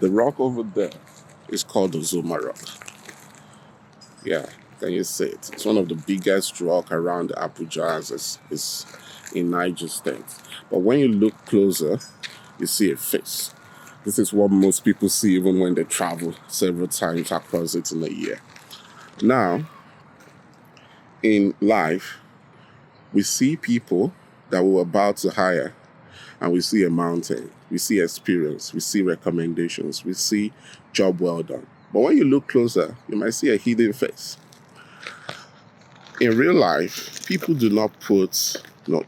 The rock over there is called the Zuma Rock. Yeah, can you see it? It's one of the biggest rock around Abuja as is in Niger State. But when you look closer, you see a face. This is what most people see even when they travel several times across it in a year. Now, in life, we see people that we're about to hire, and we see a mountain, we see experience, we see recommendations, we see job well done. But when you look closer, you might see a hidden face. In real life, people do not put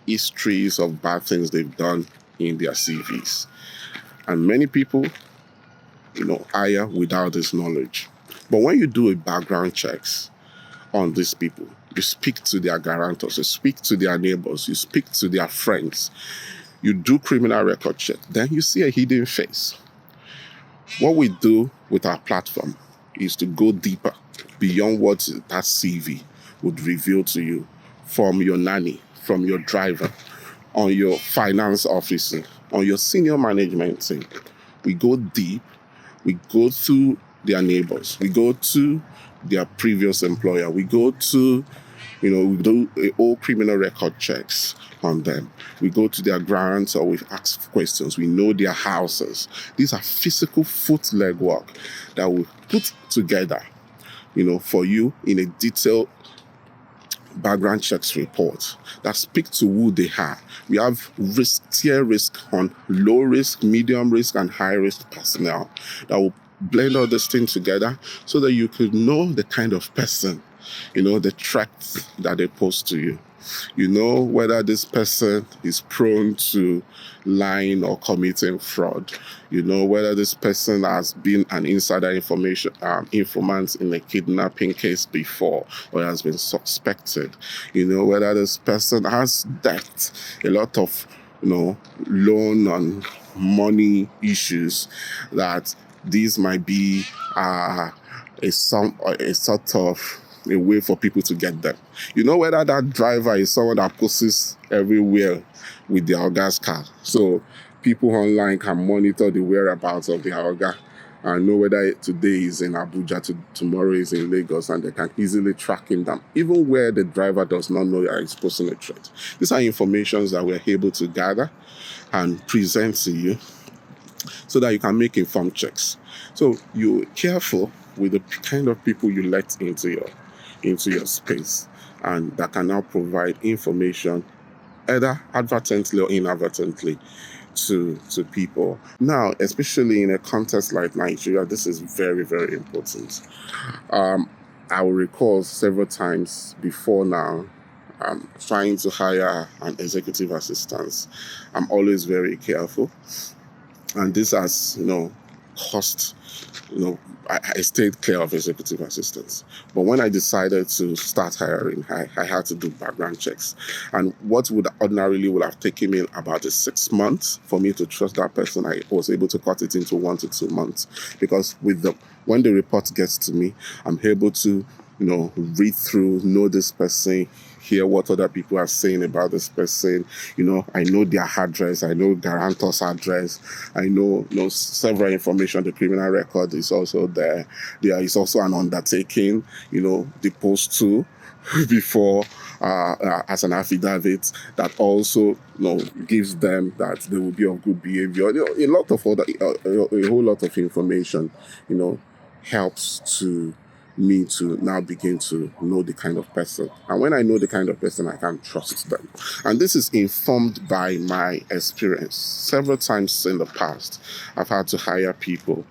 histories of bad things they've done in their CVs. And many people, hire without this knowledge. But when you do a background checks on these people, you speak to their guarantors, you speak to their neighbors, you speak to their friends, you do criminal record check, then you see a hidden face. What we do with our platform is to go deeper beyond what that CV would reveal to you, from your nanny, from your driver, on your finance officer, on your senior management team. We go deep, we go through their neighbors, we go to their previous employer, we go to, we do all criminal record checks on them. We go to their grants, or we ask questions. We know their houses. These are physical foot leg work that we put together, for you in a detailed background checks report that speak to who they are. We have tier risk on low risk, medium risk, and high risk personnel that will blend all this thing together so that you could know the kind of person, the traits that they pose to you. You know whether this person is prone to lying or committing fraud. You know whether this person has been an insider informant in a kidnapping case before or has been suspected. You know whether this person has debt, a lot of loan and money issues, that these might be a sort of a way for people to get them. You know whether that driver is someone that posts everywhere with their gas car, so people online can monitor the whereabouts of their Oga and know whether today is in Abuja, tomorrow is in Lagos, and they can easily track him down, even where the driver does not know that he's posting a threat. These are informations that we're able to gather and present to you so that you can make informed checks. So you're careful with the kind of people you let into your space, and that can now provide information either advertently or inadvertently to people. Now, especially in a context like Nigeria, this is very, very important. I will recall several times before now, trying to hire an executive assistant. I'm always very careful. And this has, cost, I stayed clear of executive assistants. But when I decided to start hiring, I had to do background checks. And what would have taken me about 6 months for me to trust that person, I was able to cut it into 1 to 2 months. Because when the report gets to me, I'm able to, read through, know this person, hear what other people are saying about this person. I know their address, I know guarantor's address, I know several information. The criminal record is also there. There is also an undertaking, the post to before as an affidavit that also gives them that they will be of good behavior. A lot of other a whole lot of information helps to me to now begin to know the kind of person. And when I know the kind of person, I can trust them. And this is informed by my experience. Several times in the past, I've had to hire people,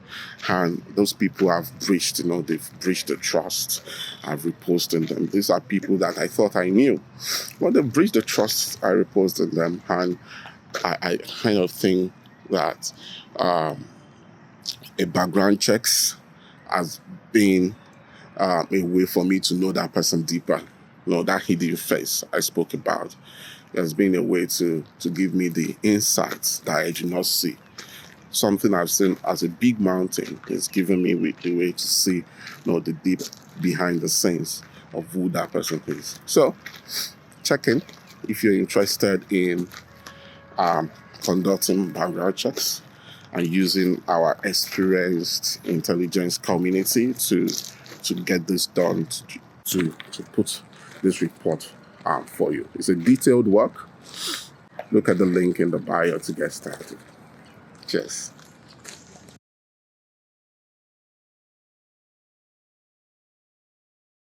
and those people have breached, they've breached the trust. I've reposted them. These are people that I thought I knew. When they breached the trust, I reposted them, and I kind of think that a background checks has been a way for me to know that person deeper. That hidden face I spoke about has been a way to give me the insights that I did not see. Something I've seen as a big mountain is giving me the way to see the deep behind the scenes of who that person is. So check in if you're interested in conducting background checks. and using our experienced intelligence community to get this done, to put this report for you. It's a detailed work. Look at the link in the bio to get started. Cheers.